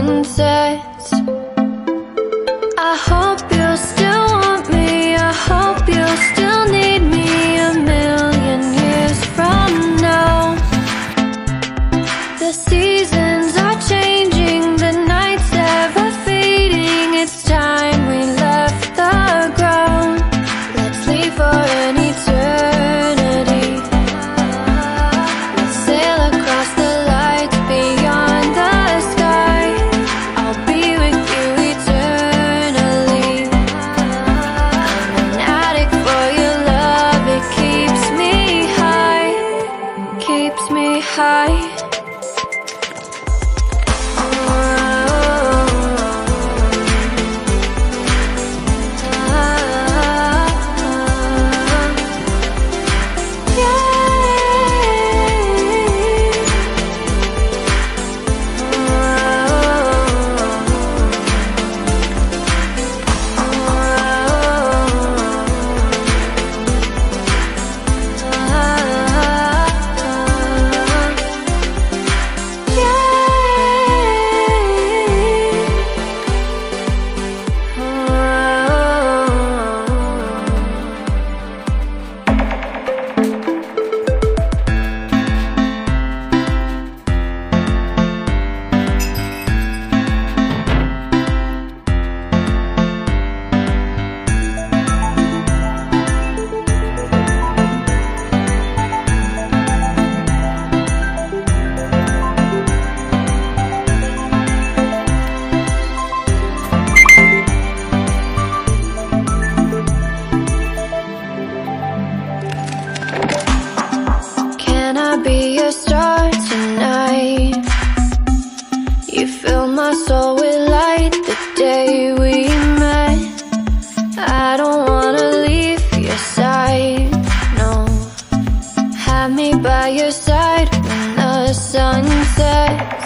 sunsets. I hope you'll still want me, I hope you'll still need me a million years from now. The seasons are changing, the nights ever fading. It's time we left the ground. Let's leave for an eternity. Let's sail across the lights beyond the sky. I'll be with you eternally. I'm an addict for your love, it keeps me high, keeps me high. Can I be your star tonight? You fill my soul with light the day we met. I don't wanna leave your side, no. Have me by your side when the sun sets.